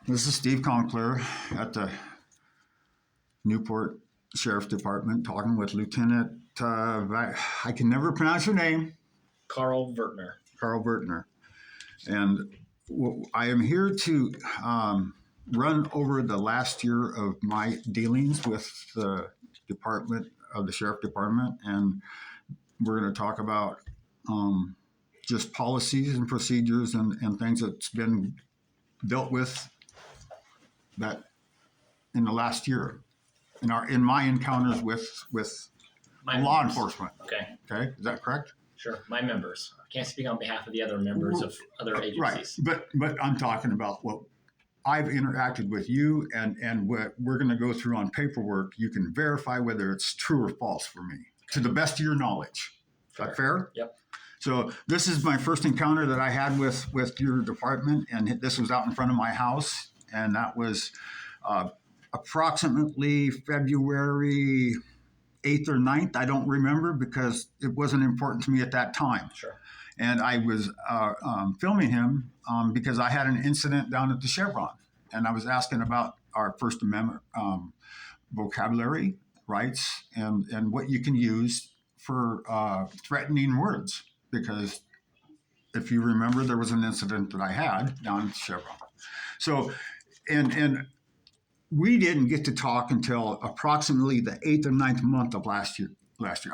This is Steve Conkler at the Newport Sheriff's Department talking with Lieutenant, I can never pronounce your name, Carl Vertner. Carl Vertner. And I am here to run over the last year of my dealings with the department of the Sheriff Department. And we're going to talk about just policies and procedures and things that's been dealt with that in the last year in my encounters with law enforcement. Okay, is that correct? Sure, my members. I can't speak on behalf of the other members of other agencies. Right, but I'm talking about what I've interacted with you and what we're going to go through on paperwork. You can verify whether it's true or false for me, to the best of your knowledge. Is that fair? Yep. So this is my first encounter that I had with your department, and this was out in front of my house, and that was approximately February 8th or 9th. I don't remember because it wasn't important to me at that time. Sure. And I was filming him because I had an incident down at the Chevron, and I was asking about our First Amendment vocabulary rights and what you can use for threatening words. Because if you remember, there was an incident that I had down at the Chevron. So, and we didn't get to talk until approximately the 8th or 9th month of last year.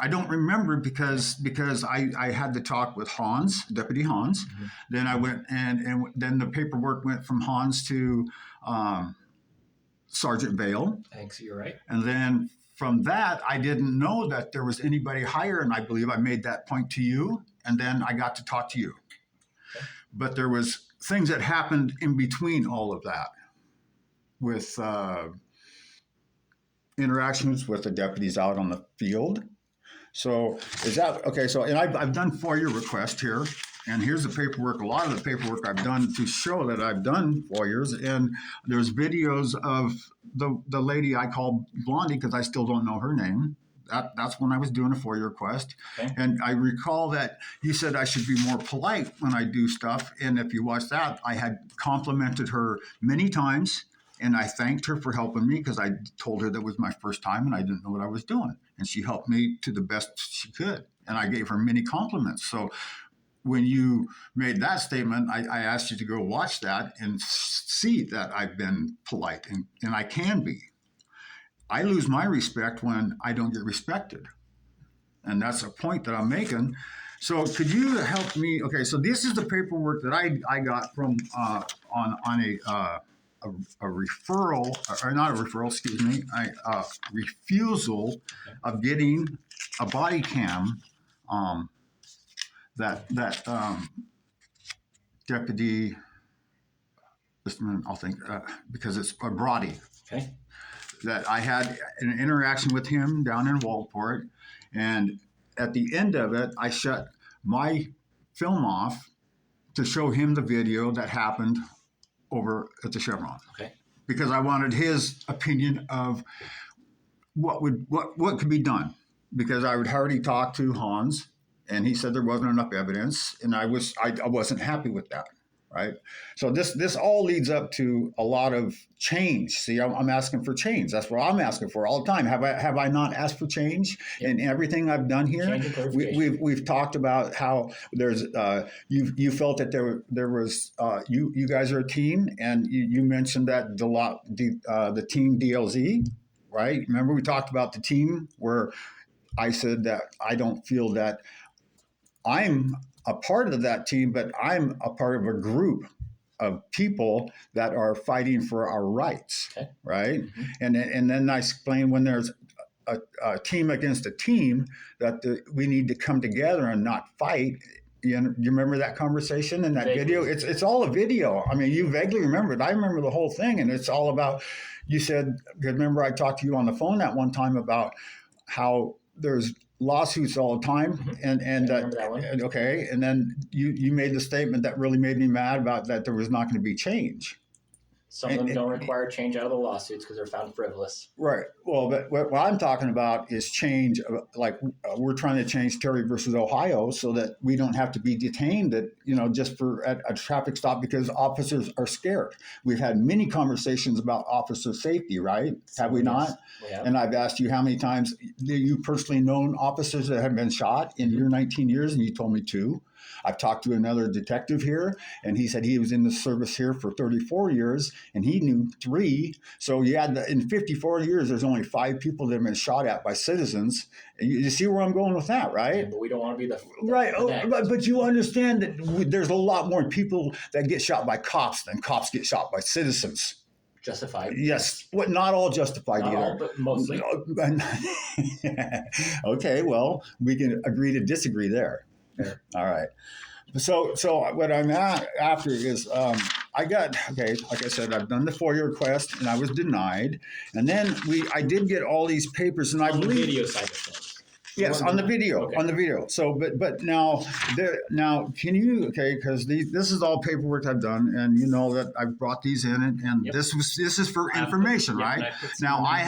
I don't remember because I had to talk with Hans, Deputy Hans. Mm-hmm. Then I went and then the paperwork went from Hans to Sergeant Vale. Thanks, you're right. And then from that, I didn't know that there was anybody higher, and I believe I made that point to you, and then I got to talk to you. Okay. But there was things that happened in between all of that with interactions with the deputies out on the field. So is that okay? So and I've done FOIA requests here, and here's the paperwork. A lot of the paperwork I've done to show that I've done FOIAs, and there's videos of the lady I call Blondie because I still don't know her name. That's when I was doing a FOIA request. Okay. And I recall that you said I should be more polite when I do stuff. And if you watch that, I had complimented her many times. And I thanked her for helping me because I told her that was my first time and I didn't know what I was doing. And she helped me to the best she could. And I gave her many compliments. So when you made that statement, I asked you to go watch that and see that I've been polite, and I can be. I lose my respect when I don't get respected. And that's a point that I'm making. So could you help me? Okay, so this is the paperwork that I got from on a referral, or not a referral, excuse me, a refusal of getting a body cam that deputy, just a minute, I'll think, because it's a Brody. Okay. That I had an interaction with him down in Walport, and at the end of it, I shut my film off to show him the video that happened over at the Chevron. Okay. Because I wanted his opinion of what could be done. Because I would already talked to Hans, and he said there wasn't enough evidence, and I wasn't happy with that. Right. So this all leads up to a lot of change. See, I'm asking for change. That's what I'm asking for all the time. Have I not asked for change in everything I've done here? We've talked about how there's you felt that there was you guys are a team, and you mentioned that the team DLZ, right? Remember we talked about the team where I said that I don't feel that I'm a part of that team, but I'm a part of a group of people that are fighting for our rights, okay. Right? Mm-hmm. And then I explain when there's a team against a team that we need to come together and not fight. You remember that conversation in that video? It's all a video. I mean, you vaguely remember it. I remember the whole thing, and it's all about. You said, remember I talked to you on the phone that one time about how there's lawsuits all the time, mm-hmm. and okay, and then you made the statement that really made me mad about that there was not going to be change. Some of them don't require change out of the lawsuits because they're found frivolous. Right. Well, but what I'm talking about is change. Like we're trying to change Terry versus Ohio so that we don't have to be detained just for at a traffic stop because officers are scared. We've had many conversations about officer safety, right? Have we not? We have. And I've asked you how many times you personally known officers that have been shot in your 19 years, and you told me 2. I've talked to another detective here, and he said he was in the service here for 34 years, and he knew 3. So you had in 54 years, there's only 5 people that have been shot at by citizens. You see where I'm going with that, right? Yeah, but we don't want to be the right. next. But you understand that there's a lot more people that get shot by cops than cops get shot by citizens. Justified. Yes. What? Not all justified Not either. all, but mostly. Okay. Well, we can agree to disagree there. Fair. All right. So what I'm after is I got like I said, I've done the FOIA request and I was denied, and then I did get all these papers, and I On the believe video side of things. yes, on the video, Okay. on the video. So, but now can you because this is all paperwork I've done, and you know that I've brought these in, and Yep. this is for information, right? Now I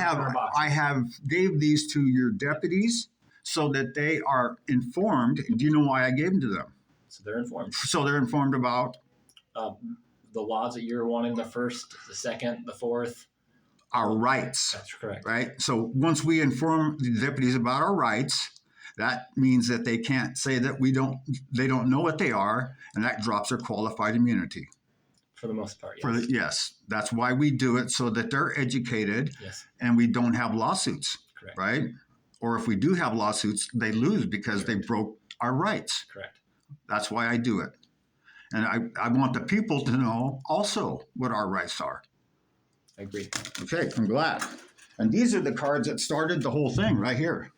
have gave these to your deputies so that they are informed. Do you know why I gave them to them? So they're informed. So they're informed about The laws that you're wanting, the first, the second, the fourth. our rights. That's correct. Right? So once we inform the deputies about our rights, that means that they can't say that they don't know what they are, and that drops their qualified immunity. For the most part, yes. Yes, that's why we do it, so that they're educated, Yes. and we don't have lawsuits, Correct. right? Or if we do have lawsuits, they lose because they broke our rights. Correct. That's why I do it. And I want the people to know also what our rights are. I agree. Okay, I'm glad. And these are the cards that started the whole thing right here.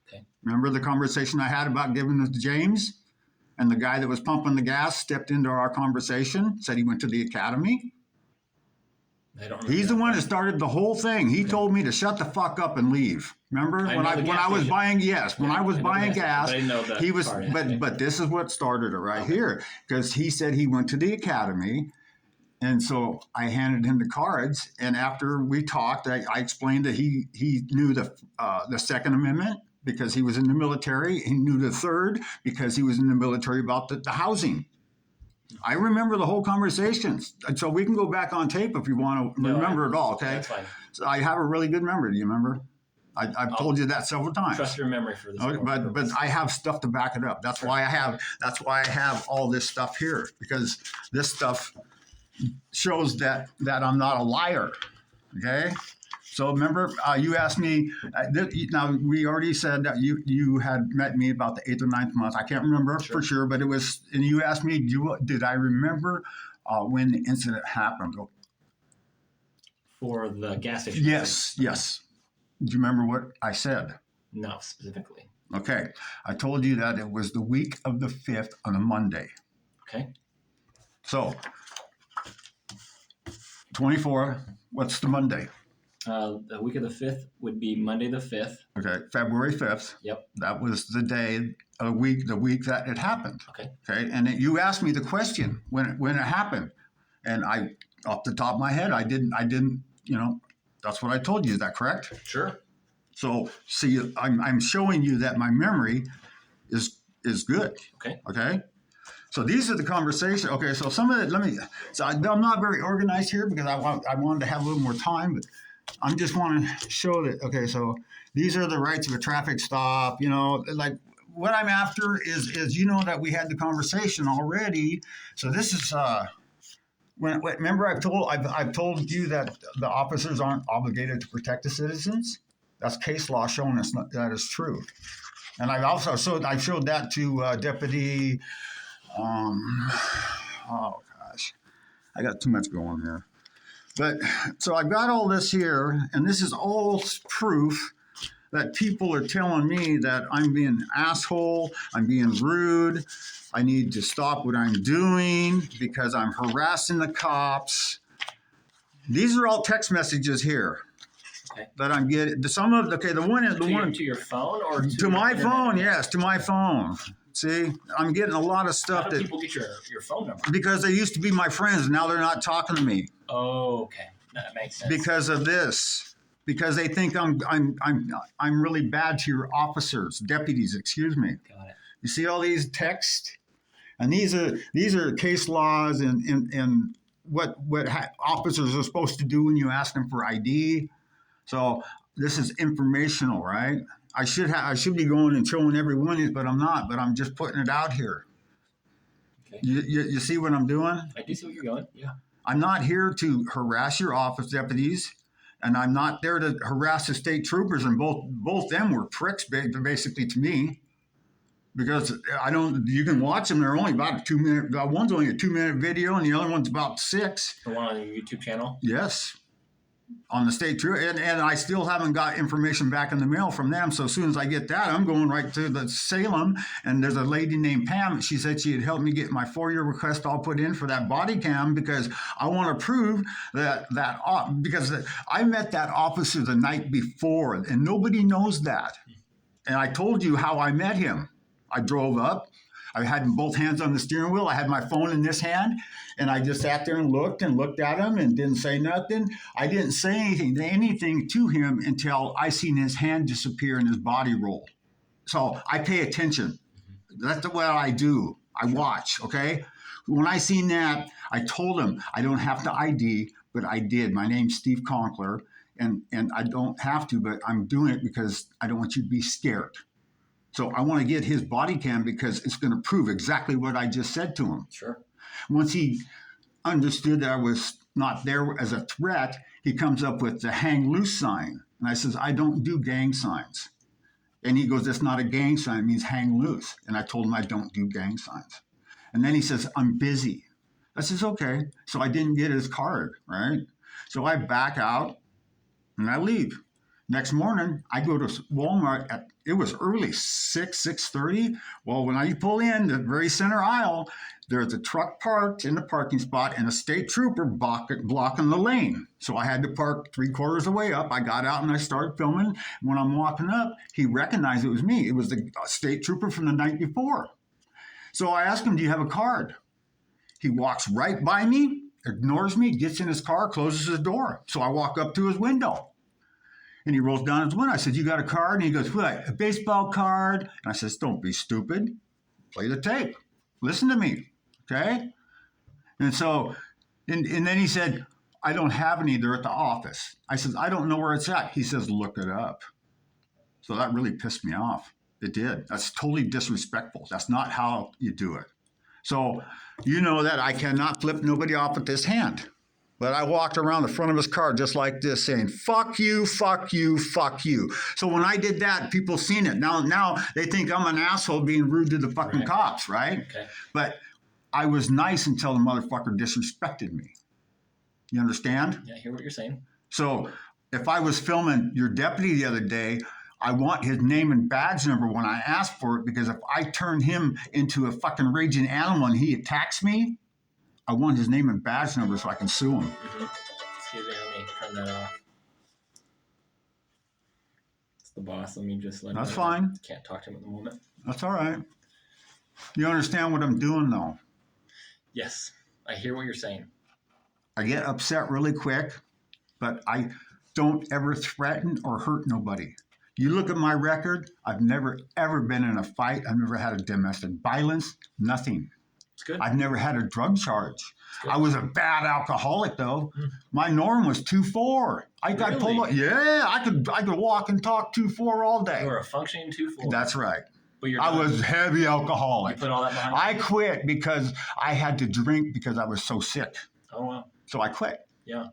Okay. Remember the conversation I had about giving it to James? And the guy that was pumping the gas stepped into our conversation, said he went to the academy. I don't remember. He's the one that started the whole thing. He told me to shut the fuck up and leave. Remember I when know the gas I was station. buying Yeah, I was I know buying the gas gas, station, but I didn't know the he was part. but this is what started it right Okay. here, because he said he went to the academy. And so I handed him the cards, and after we talked, I explained that he knew the Second Amendment because he was in the military. He knew the Third because he was in the military about the housing. I remember the whole conversations, and so we can go back on tape if you want to remember it all. Okay, That's fine. so I have a really good memory. Do you remember? I've told you that several times. Trust your memory for this. Okay, but I have stuff to back it up. That's why I have all this stuff here, because this stuff shows that I'm not a liar. Okay. So remember, you asked me. Now we already said that you had met me about the 8th or 9th month. I can't remember for sure, but it was. And you asked me, did I remember when the incident happened? For the gas station. Yes. Do you remember what I said? No, specifically. Okay, I told you that it was the week of the 5th on a Monday. Okay. So 24. What's the Monday? The week of the 5th would be Monday the 5th. Okay, February 5th. Yep. That was the day, the week that it happened. Okay. Okay, and you asked me the question when it happened, and I, off the top of my head, I didn't. That's what I told you. Is that correct? Sure. So, see, I'm showing you that my memory is good. Okay. Okay. So these are the conversations. Okay, so some of it. I'm not very organized here because I wanted to have a little more time, but I just want to show that. Okay, so these are the rights of a traffic stop. Like what I'm after is that we had the conversation already. So this is remember I've told you that the officers aren't obligated to protect the citizens. That's case law showing us that is true. And I showed that to Deputy. Oh gosh, I got too much going here. But so I've got all this here, and this is all proof that people are telling me that I'm being an asshole, I'm being rude, I need to stop what I'm doing because I'm harassing the cops. These are all text messages here. Okay. That I'm getting. The one To your phone or to my phone, yes, to my phone. See, I'm getting a lot of How stuff do that people get your phone number? because they used to be my friends, now they're not talking to me Oh, okay. That makes sense. because of this. Because they think I'm really bad to your officers, deputies. Excuse me. Got it. You see all these texts, and these are case laws and what officers are supposed to do when you ask them for ID. So this is informational, right? I should be going and showing everyone, but I'm not. But I'm just putting it out here. Okay. You see what I'm doing? I do see where you're going. Yeah. I'm not here to harass your office deputies, and I'm not there to harass the state troopers. And both them were pricks, basically to me, because I don't. You can watch them. They're only about a 2 minute. One's only a 2 minute video, and the other one's about 6. The one on your YouTube channel. Yes. On the state trooper, and I still haven't got information back in the mail from them. So as soon as I get that, I'm going right to the Salem, and there's a lady named Pam. She said she'd help me get my 4-year request all put in for that body cam because I want to prove that because I met that officer the night before, and nobody knows that. And I told you how I met him. I drove up. I had both hands on the steering wheel. I had my phone in this hand, and I just sat there and looked at him and didn't say nothing. I didn't say anything to him until I seen his hand disappear and his body roll. So I pay attention. That's what I do. I watch, okay? When I seen that, I told him I don't have to ID, but I did. My name's Steve Conkler, and I don't have to, but I'm doing it because I don't want you to be scared. So I want to get his body cam because it's going to prove exactly what I just said to him. Sure. Once he understood that I was not there as a threat, he comes up with the hang loose sign. And I says, I don't do gang signs. And he goes, that's not a gang sign, it means hang loose. And I told him I don't do gang signs. And then he says, I'm busy. I says, okay. So I didn't get his card, right? So I back out and I leave. Next morning, I go to Walmart it was early, 6:30. Well, when I pull in the very center aisle, there's a truck parked in the parking spot and a state trooper blocking the lane. So I had to park 3/4 of the way up. I got out and I started filming. When I'm walking up, he recognized it was me. It was the state trooper from the night before. So I asked him, do you have a card? He walks right by me, ignores me, gets in his car, closes his door. So I walk up to his window. And he rolls down his window. I said, you got a card? And he goes, what, a baseball card? And I says, don't be stupid. Play the tape. Listen to me, okay? And so, and then he said, I don't have any. They're at the office. I said, I don't know where it's at. He says, look it up. So that really pissed me off. It did. That's totally disrespectful. That's not how you do it. So you know that I cannot flip nobody off with this hand. But I walked around the front of his car just like this saying, fuck you, fuck you, fuck you. So when I did that, people seen it. Now they think I'm an asshole being rude to the fucking cops, right? Okay. But I was nice until the motherfucker disrespected me. You understand? Yeah, I hear what you're saying. So if I was filming your deputy the other day, I want his name and badge number when I ask for it, because if I turn him into a fucking raging animal and he attacks me, I want his name and badge number so I can sue him. Mm-hmm. Excuse me, let me turn that off. It's the boss. Let me just let him That's know. fine. Can't talk to him at the moment. That's all right. You understand what I'm doing, though? Yes, I hear what you're saying. I get upset really quick, but I don't ever threaten or hurt nobody. You look at my record, I've never, ever been in a fight. I've never had a domestic violence, nothing. It's good. I've never had a drug charge. I was a bad alcoholic, though. My norm was 2-4. I got Really? pulled up. Yeah, I could walk and talk 2-4 all day. You were a functioning 2-4. That's right. But you're I done. was heavy You alcoholic. put all that behind you? I quit because I had to drink because I was so sick. Oh, wow. So I quit. Yeah,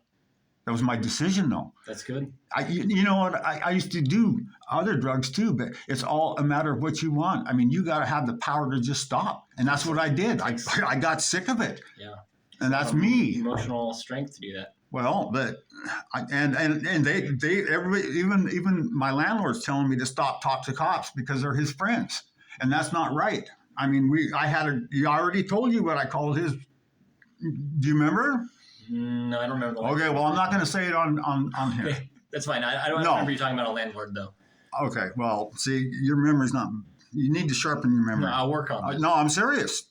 That was my decision, though. that's good. You know what? I used to do other drugs too, but it's all a matter of what you want. I mean, you got to have the power to just stop, and that's what I did. I got sick of it, Yeah. and that's me. Emotional strength to do that. Well, but everybody, even my landlord's telling me to stop talk to cops because they're his friends, and that's not right. I mean, I already told you what I called his. Do you remember? No, I don't remember the Okay, well, I'm not going to say it on here. That's fine. I don't No. remember you talking about a landlord, though. Okay, well, see, your memory's not You need to sharpen your memory. No, I'll work on that. No, I'm serious.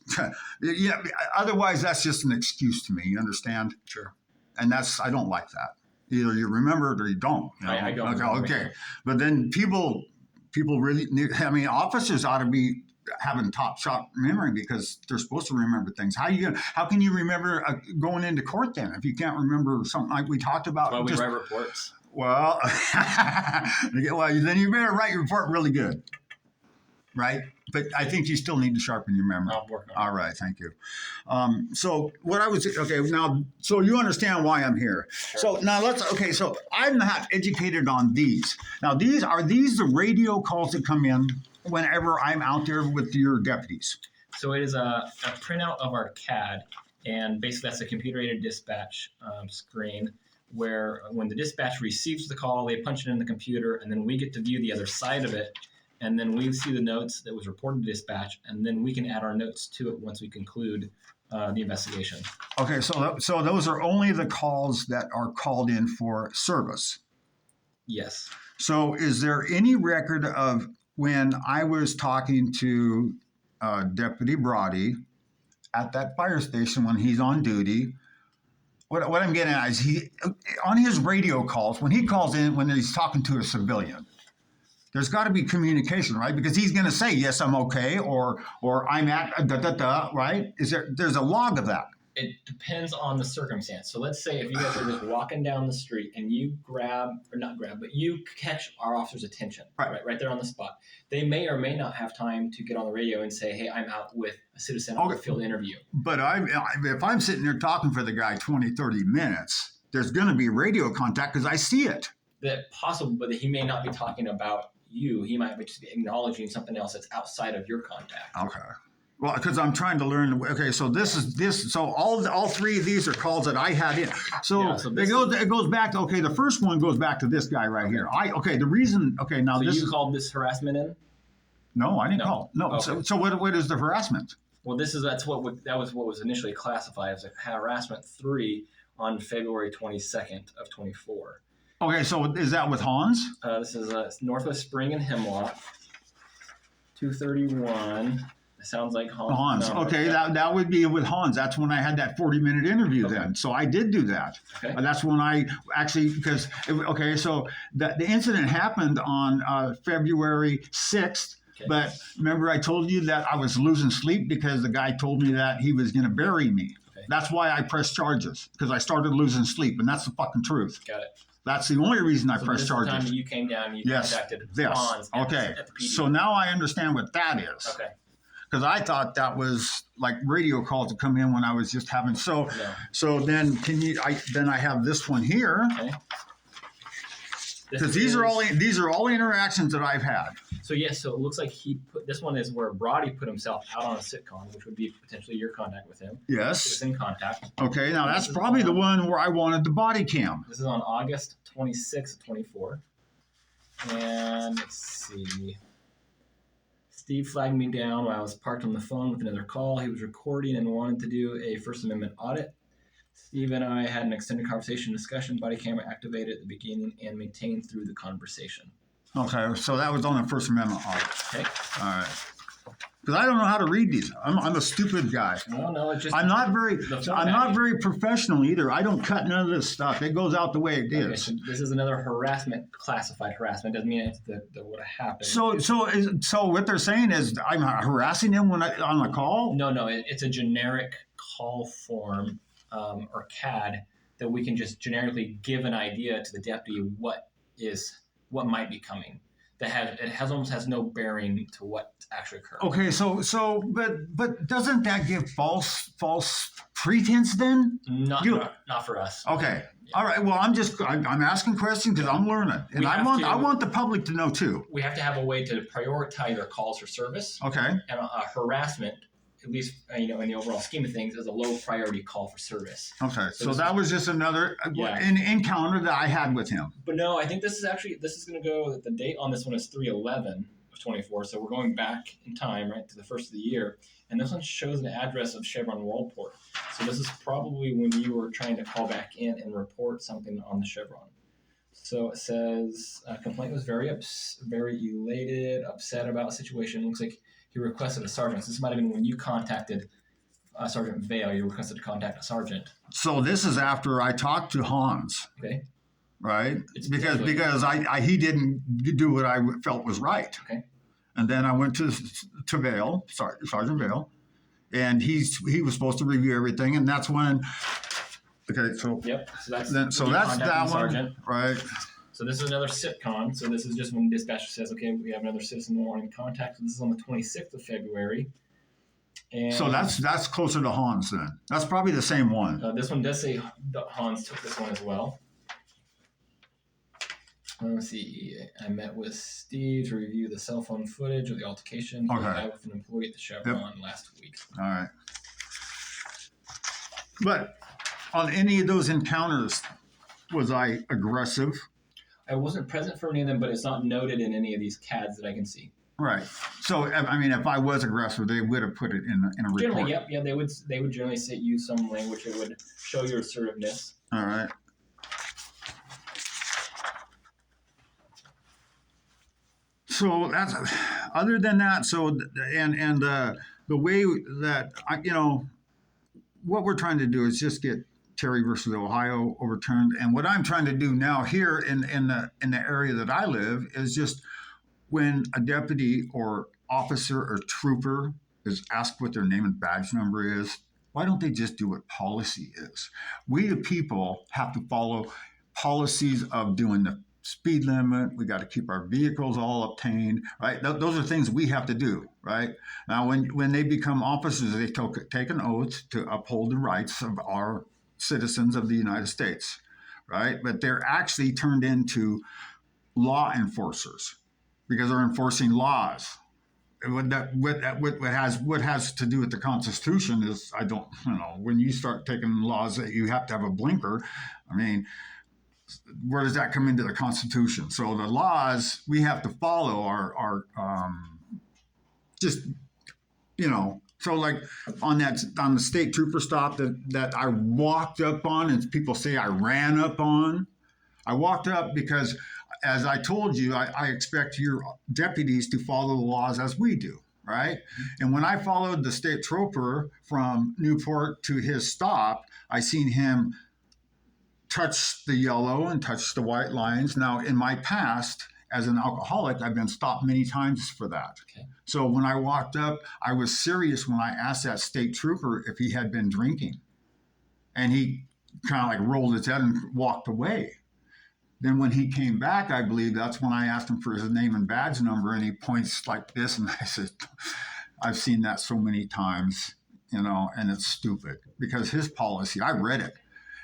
Yeah. Otherwise, that's just an excuse to me. You understand? Sure. And I don't like that. Either you remember it or you don't. I don't. Okay. But then people really need. I mean, officers ought to be having top shot memory because they're supposed to remember things. How can you remember going into court then if you can't remember something like we talked about? Well, we write reports. Well, then you better write your report really good, right? But I think you still need to sharpen your memory. I'll work on it. All right, thank you. So what I was now, so you understand why I'm here. Sure. So now so I'm not educated on these. Now are these the radio calls that come in whenever I'm out there with your deputies? So it is a printout of our CAD, and basically that's a computer-aided dispatch screen where when the dispatch receives the call, they punch it in the computer, and then we get to view the other side of it, and then we see the notes that was reported to dispatch, and then we can add our notes to it once we conclude the investigation. Okay, so those are only the calls that are called in for service. Yes. So is there any record of when I was talking to Deputy Brody at that fire station when he's on duty? What I'm getting at is he, on his radio calls, when he calls in, when he's talking to a civilian, there's got to be communication, right? Because he's going to say, yes, I'm okay, or I'm at right? There's a log of that. It depends on the circumstance. So let's say if you guys are just walking down the street and you you catch our officer's attention right there on the spot. They may or may not have time to get on the radio and say, hey, I'm out with a citizen on a field interview. But if I'm sitting there talking for the guy 20, 30 minutes, there's going to be radio contact because I see it. That possible, but he may not be talking about you. He might just be acknowledging something else that's outside of your contact. Okay. Well, because I'm trying to learn. Okay, so So all three of these are calls that I had in. So it goes back to the first one goes back to this guy right here. The reason. Okay, now so this you called this harassment in? No, I didn't call. No. Okay. So what is the harassment? Well, that was what was initially classified as a harassment 3 on February 22nd of 24. Okay, so is that with Hans? This is Northwest Spring and Hemlock, 231. It sounds like Hans. Okay, that would be with Hans. That's when I had that 40-minute interview then. So I did do that. Okay. That's when I actually, so the incident happened on February 6th. Okay. But remember I told you that I was losing sleep because the guy told me that he was going to bury me. Okay. That's why I pressed charges, because I started losing sleep, and that's the fucking truth. Got it. That's the only reason I pressed charges. The time that you came down, you contacted Hans at the PD. So now I understand what that is. Okay. Because I thought that was like radio calls to come in when I was just having So then I have this one here. Okay. Because these are all interactions that I've had. So yes, so it looks like this one is where Brody put himself out on a sitcom, which would be potentially your contact with him. Yes. He was in contact. Okay, now that's probably the one where I wanted the body cam. This is on August 26th, 24. And let's see. Steve flagged me down while I was parked on the phone with another call. He was recording and wanted to do a First Amendment audit. Steve and I had an extended conversation discussion, body camera activated at the beginning and maintained through the conversation. Okay, so that was on the First Amendment audit. Okay. All right. Because I don't know how to read these. I'm a stupid guy. No, it's just I'm not very professional either. I don't cut none of this stuff. It goes out the way it is. So this is another harassment, classified harassment. Doesn't mean it's that would have happened. So what they're saying is I'm harassing him on the call? No, it's a generic call form or CAD that we can just generically give an idea to the deputy what might be coming. Almost has no bearing to what actually occurred. Okay, but doesn't that give false pretense then? Not for us. Okay. Yeah. All right. Well, I'm asking questions because I'm learning, and I want the public to know too. We have to have a way to prioritize our calls for service. Okay. And harassment, at least in the overall scheme of things, is a low priority call for service. Okay, so that was just another encounter that I had with him. But no, I think this is going to go. The date on this one is 3/11 of 24, so we're going back in time, right, to the first of the year. And this one shows an address of Chevron Worldport. So this is probably when you were trying to call back in and report something on the Chevron. So it says complaint was very elated, upset about a situation. Looks like he requested a sergeant. So this might have been when you contacted Sergeant Vale. You requested to contact a sergeant. So this is after I talked to Hans, Okay. right? It's Because potentially- because I he didn't do what I felt was right. Okay. And then I went to Vale, Sergeant Vale, and he was supposed to review everything, and that's when. Okay, so Yep. So that's so when you that's contacted that the sergeant. one, right? So this is another sitcom. So this is just when dispatcher says, okay, we have another citizen wanting contact. So this is on the 26th of February. And So that's closer to Hans then. That's probably the same one. this one does say that Hans took this one as well. Let's see. I met with Steve to review the cell phone footage of the altercation he Okay. had with an employee at the Chevron last week. All right. But on any of those encounters, was I aggressive? I wasn't present for any of them, but it's not noted in any of these CADs that I can see. Right. So I mean, if I was aggressive, they would have put it in a report. Generally, yep, yeah, they would generally say use some language that would show your assertiveness. All right. So that's other than that. So and the way that what we're trying to do is just get Terry versus Ohio overturned. And what I'm trying to do now here in the area that I live is just when a deputy or officer or trooper is asked what their name and badge number is, why don't they just do what policy is? We the people have to follow policies of doing the speed limit. We got to keep our vehicles all obtained, right? Those are things we have to do, right? Now, when they become officers, they take an oath to uphold the rights of our citizens of the United States, right? But they're actually turned into law enforcers because they're enforcing laws. What has to do with the Constitution is when you start taking laws that you have to have a blinker, I mean, where does that come into the Constitution? So the laws we have to follow are just so like on the state trooper stop that I walked up on and people say I ran up on. I walked up because, as I told you, I expect your deputies to follow the laws as we do, right? And when I followed the state trooper from Newport to his stop, I seen him touch the yellow and touch the white lines. Now, in my past, as an alcoholic, I've been stopped many times for that. Okay. So when I walked up, I was serious when I asked that state trooper if he had been drinking. And he kind of like rolled his head and walked away. Then when he came back, I believe that's when I asked him for his name and badge number, and he points like this, and I said, I've seen that so many times, and it's stupid because his policy, I read it.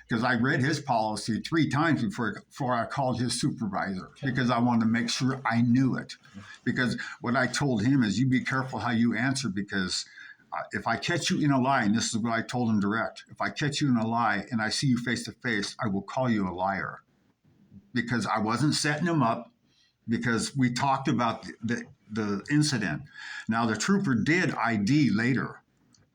Because I read his policy 3 times before I called his supervisor because I wanted to make sure I knew it. Because what I told him is you be careful how you answer because if I catch you in a lie, and this is what I told him direct, if I catch you in a lie and I see you face to face, I will call you a liar. Because I wasn't setting him up because we talked about the incident. Now, the trooper did ID later.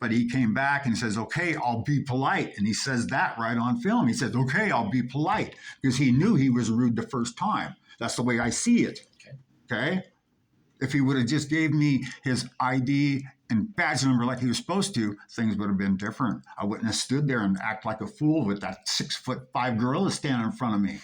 But he came back and says, okay, I'll be polite. And he says that right on film. He says, okay, I'll be polite because he knew he was rude the first time. That's the way I see it. Okay. If he would have just gave me his ID and badge number like he was supposed to, things would have been different. I wouldn't have stood there and act like a fool with that 6'5" gorilla standing in front of me.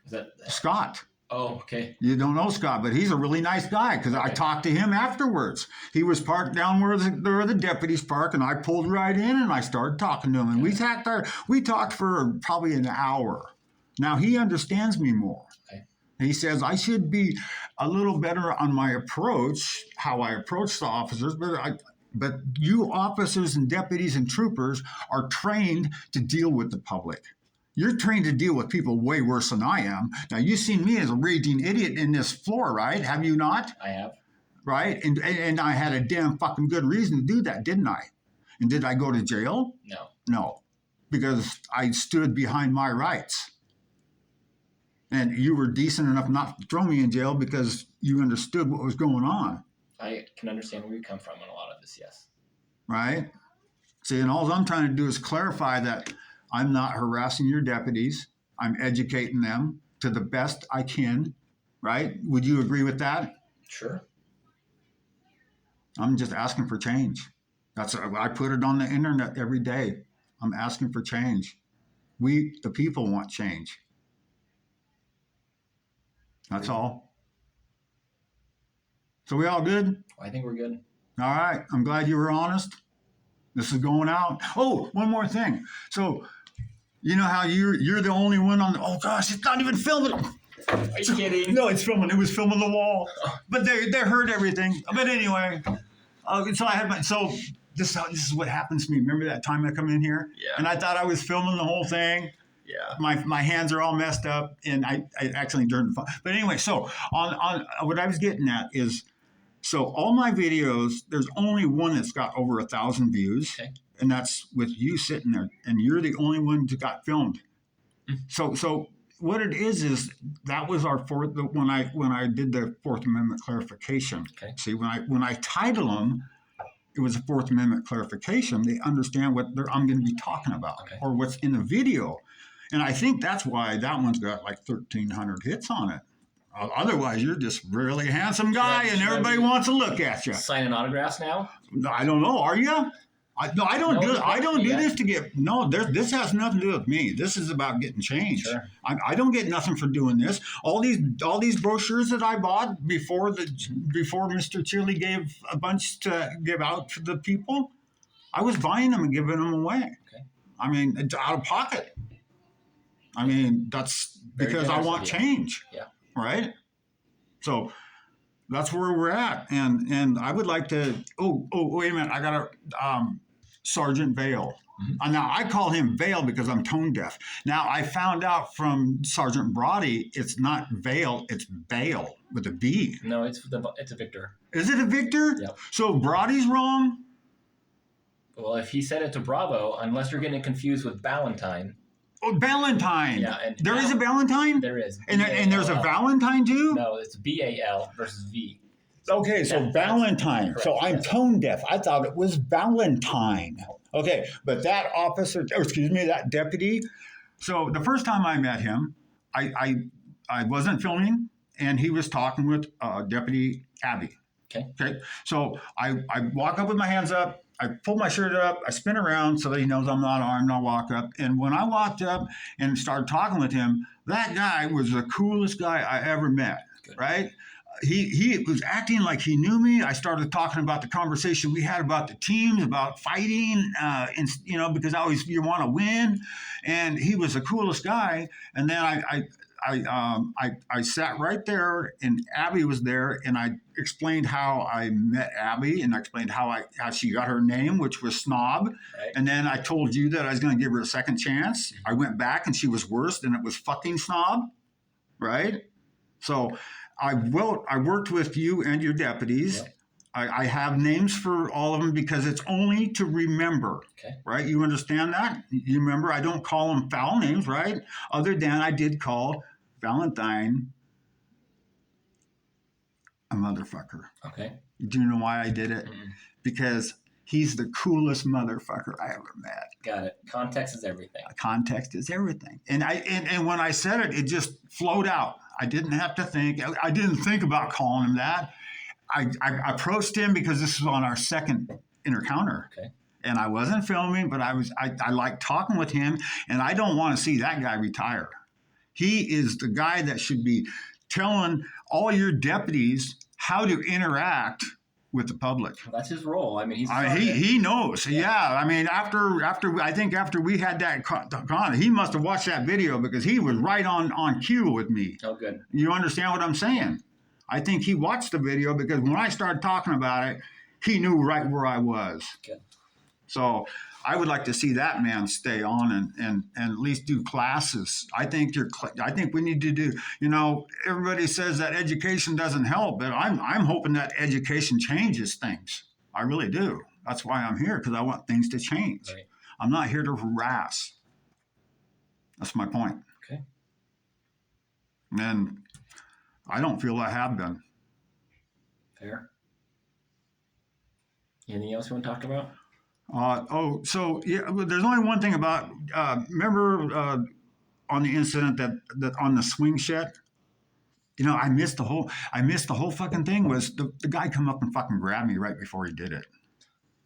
Is that Scott? Oh, okay. You don't know Scott, but he's a really nice guy because I talked to him afterwards. He was parked down where the deputies park, and I pulled right in and I started talking to him. And we talked for probably an hour. Now he understands me more. Okay. He says I should be a little better on my approach, how I approach the officers, but you officers and deputies and troopers are trained to deal with the public. You're trained to deal with people way worse than I am. Now, you've seen me as a raging idiot in this floor, right? Have you not? I have. Right? And I had a damn fucking good reason to do that, didn't I? And did I go to jail? No. No, because I stood behind my rights. And you were decent enough not to throw me in jail because you understood what was going on. I can understand where you come from on a lot of this, yes. Right? See, and all I'm trying to do is clarify that I'm not harassing your deputies. I'm educating them. to the best I can, right? Would you agree with that? Sure. I'm just asking for change. I put it on the internet every day. I'm asking for change. We, the people, want change. That's all. So we all good? I think we're good. All right. I'm glad you were honest. This is going out. Oh, one more thing. So you know how you're the only one on the. Oh gosh, it's not even filming. Are you kidding? No, it's filming. It was filming the wall, but they heard everything. But anyway, so I had my so. This is what happens to me. Remember that time I come in here? Yeah. And I thought I was filming the whole thing. Yeah. My hands are all messed up, and I accidentally turned the phone. But anyway, so on what I was getting at is, so all my videos, there's only one that's got over 1,000 views, Okay. and that's with you sitting there, and you're the only one that got filmed. So what it is that was our fourth when I did the Fourth Amendment clarification. Okay. See, when I title them, it was a Fourth Amendment clarification. They understand what I'm going to be talking about, Okay. or what's in the video. And I think that's why that one's got like 1,300 hits on it. Otherwise, you're just really handsome guy, and everybody wants to look at you. Signing autographs now? I don't know. Are you? I don't do. I don't do Yeah. this to get. No, this has nothing to do with me. This is about getting change. Sure. I don't get nothing for doing this. All these brochures that I bought before Mr. Chili gave a bunch to give out to the people, I was buying them and giving them away. Okay. I mean, it's out of pocket. I mean, that's Very because I generous want of you. change. Yeah. Right. So that's where we're at, and I would like to. Oh, wait a minute! I got a Sergeant Vale. Mm-hmm. Now I call him Vale because I'm tone deaf. Now I found out from Sergeant Brody, it's not Vale, it's Bale with a B. No, it's a Victor. Is it a Victor? Yep. So Brody's wrong. Well, if he said it to Bravo, unless you're getting confused with Valentine. Oh, Valentine. Yeah, and there is a Valentine. There is. And there's a B-A-L-L. Valentine too. No, it's BAL versus V. Okay, so That's Valentine. correct, So I'm yes. tone deaf. I thought it was Valentine. Okay, but that officer, that deputy. So the first time I met him, I wasn't filming, and he was talking with Deputy Abby. Okay. So I walk up with my hands up. I pull my shirt up. I spin around so that he knows I'm not armed. I'll walk up. And when I walked up and started talking with him, that guy was the coolest guy I ever met. Good. Right? He was acting like he knew me. I started talking about the conversation we had about the teams, about fighting, and because you want to win. And he was the coolest guy. And then I sat right there, and Abby was there, and I explained how I met Abby, and I explained how she got her name, which was Snob. Right. And then I told you that I was going to give her a second chance. I went back, and she was worse, and it was fucking Snob, right? So I worked with you and your deputies. Yep. I have names for all of them because it's only to remember, Okay. right? You understand that? You remember I don't call them foul names, right? Other than I did call Valentine a motherfucker. Okay. Do you know why I did it? Mm-mm. Because he's the coolest motherfucker I ever met. Got it. Context is everything. Context is everything. And when I said it, it just flowed out. I didn't have to think. I didn't think about calling him that. I approached him because this was on our second encounter. Okay. And I wasn't filming, but I liked talking with him, and I don't want to see that guy retire. He is the guy that should be telling all your deputies how to interact with the public. Well, that's his role. I mean, he's. He knows. Yeah. I mean, after we had that con, he must have watched that video because he was right on cue with me. Oh, good. You understand what I'm saying? I think he watched the video because when I started talking about it, he knew right where I was. Good. So I would like to see that man stay on and at least do classes. I think we need to do. Everybody says that education doesn't help, but I'm hoping that education changes things. I really do. That's why I'm here, because I want things to change. Right. I'm not here to harass. That's my point. Okay. And I don't feel I have been. Fair. Anything else you want to talk about? So there's only one thing about. Remember on the incident that on the swing set? You know, I missed the whole fucking thing. Was the guy come up and fucking grab me right before he did it?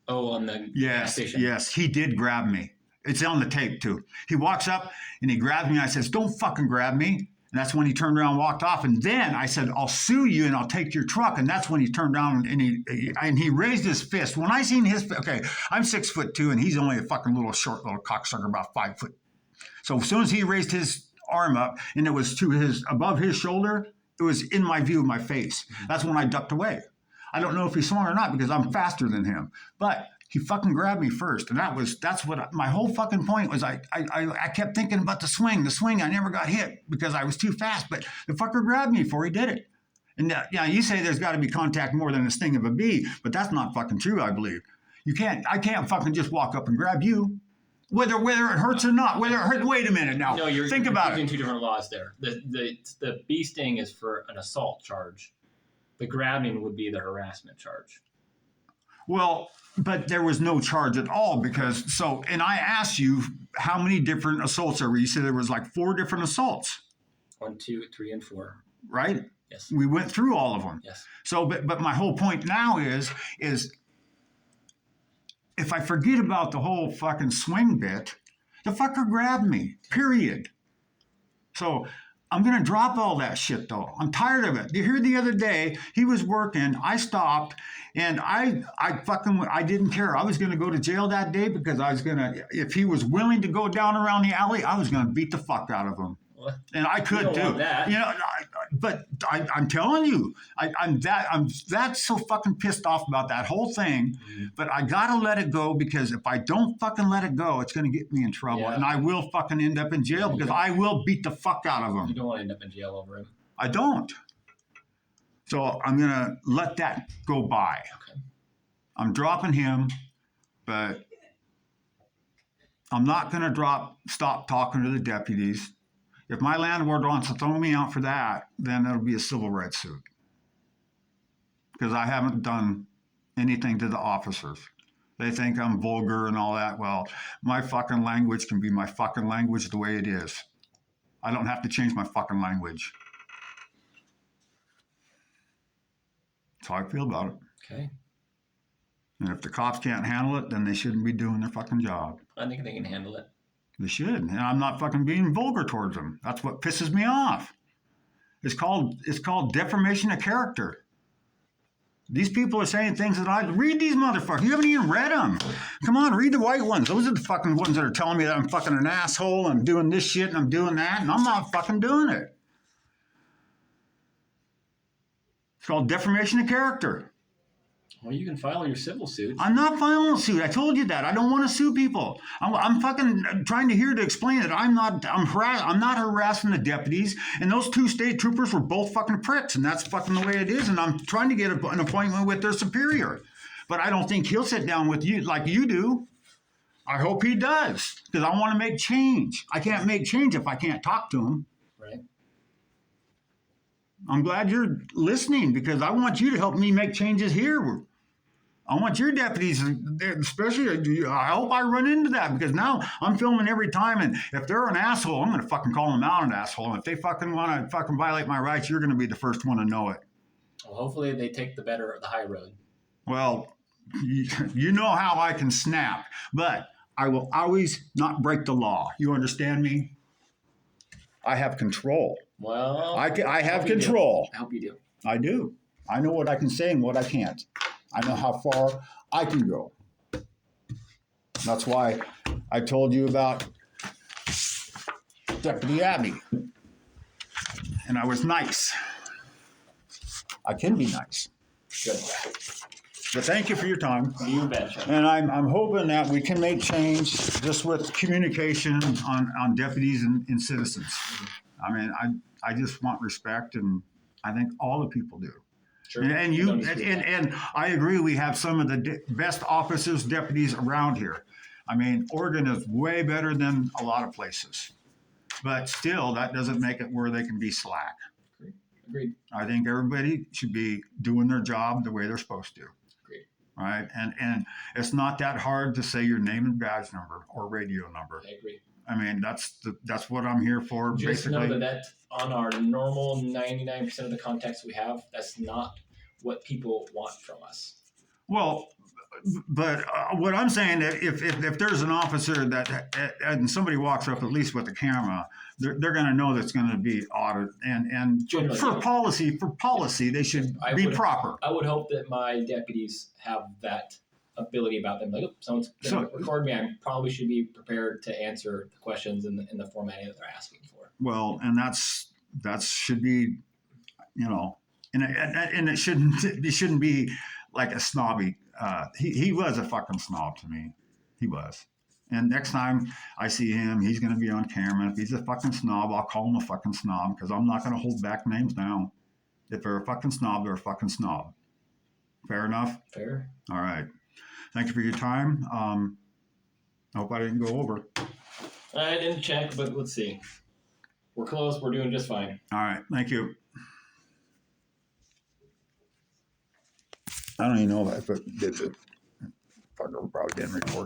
Oh, on the gas station. Yes, he did grab me. It's on the tape too. He walks up and he grabs me. I says, "Don't fucking grab me." And that's when he turned around and walked off. And then I said, "I'll sue you and I'll take your truck." And that's when he turned around and he raised his fist. When I seen his, okay, I'm 6'2" and he's only a fucking little short little cocksucker about 5 foot. So as soon as he raised his arm up and it was to his above his shoulder, it was in my view of my face. That's when I ducked away. I don't know if he swung or not because I'm faster than him, but he fucking grabbed me first, and that's what my whole fucking point was. I kept thinking about the swing. I never got hit because I was too fast, but the fucker grabbed me before he did it. And yeah, you say there's got to be contact more than a sting of a bee, but that's not fucking true. I believe I can't fucking just walk up and grab you, whether it hurts or not. Whether it hurts. Wait a minute now. No, you're about using it. two different laws there. The bee sting is for an assault charge. The grabbing would be the harassment charge. Well, but there was no charge at all because and I asked you how many different assaults there were. You said there was like 4 different assaults. 1, 2, 3, and 4. Right? Yes. We went through all of them. Yes. So, but my whole point now is if I forget about the whole fucking swing bit, the fucker grabbed me, period. So I'm going to drop all that shit though. I'm tired of it. You hear the other day, he was working, I stopped, and I didn't care. I was going to go to jail that day because I was going to, if he was willing to go down around the alley, I was going to beat the fuck out of him. What? And I could do that. You know, but I'm telling you, I'm that so fucking pissed off about that whole thing. Mm-hmm. But I gotta let it go because if I don't fucking let it go, it's gonna get me in trouble, and I will fucking end up in jail because I will beat the fuck out of him. You don't want to end up in jail over him. I don't. So I'm gonna let that go by. Okay. I'm dropping him, but I'm not gonna stop talking to the deputies. If my landlord wants to throw me out for that, then it'll be a civil rights suit. Because I haven't done anything to the officers. They think I'm vulgar and all that. Well, my fucking language can be my fucking language the way it is. I don't have to change my fucking language. That's how I feel about it. Okay. And if the cops can't handle it, then they shouldn't be doing their fucking job. I think they can handle it. They should. And I'm not fucking being vulgar towards them. That's what pisses me off. It's called defamation of character. These people are saying things that I read these motherfuckers. You haven't even read them. Come on, read the white ones. Those are the fucking ones that are telling me that I'm fucking an asshole. I'm doing this shit and I'm doing that, and I'm not fucking doing it. It's called defamation of character. Well, you can file your civil suit. I'm not filing a suit. I told you that. I don't want to sue people. I'm fucking trying to explain that I'm not harassing the deputies. And those 2 state troopers were both fucking pricks. And that's fucking the way it is. And I'm trying to get an appointment with their superior. But I don't think he'll sit down with you like you do. I hope he does. Because I want to make change. I can't make change if I can't talk to him. Right. I'm glad you're listening because I want you to help me make changes here. I want your deputies, especially, I hope I run into that because now I'm filming every time. And if they're an asshole, I'm going to fucking call them out an asshole. And if they fucking want to fucking violate my rights, you're going to be the first one to know it. Well, hopefully they take the high road. Well, you know how I can snap, but I will always not break the law. You understand me? I have control. Well, I have control. I hope you do. I do. I know what I can say and what I can't. I know how far I can go. That's why I told you about Deputy Abby. And I was nice. I can be nice. Good. But thank you for your time. You betcha. And I'm hoping that we can make change just with communication on deputies and citizens. I mean, I just want respect, and I think all the people do. Sure. And I agree. We have some of the best officers, deputies around here. I mean, Oregon is way better than a lot of places, but still, that doesn't make it where they can be slack. Agreed. I think everybody should be doing their job the way they're supposed to. Agreed. Right, and it's not that hard to say your name and badge number or radio number. I agree. I mean, that's what I'm here for, Just basically. know that on our normal 99% of the contacts we have, that's not what people want from us. Well, but what I'm saying, if there's an officer and somebody walks up at least with a camera, they're going to know that's going to be audited, and Generally, for yeah. policy, they should be proper. I would hope that my deputies have that ability about them. Like, oh, someone's going to record me. I probably should be prepared to answer the questions in the formatting that they're asking for. Well, and that should be, and it shouldn't be like a snobby. He was a fucking snob to me. He was. And next time I see him, he's going to be on camera. If he's a fucking snob, I'll call him a fucking snob because I'm not going to hold back names now. If they're a fucking snob, they're a fucking snob. Fair enough? Fair. All right. Thank you for your time. I hope I didn't go over. I didn't check, but let's see. We're close. We're doing just fine. All right. Thank you. I don't even know if it did it. Fucker probably didn't record.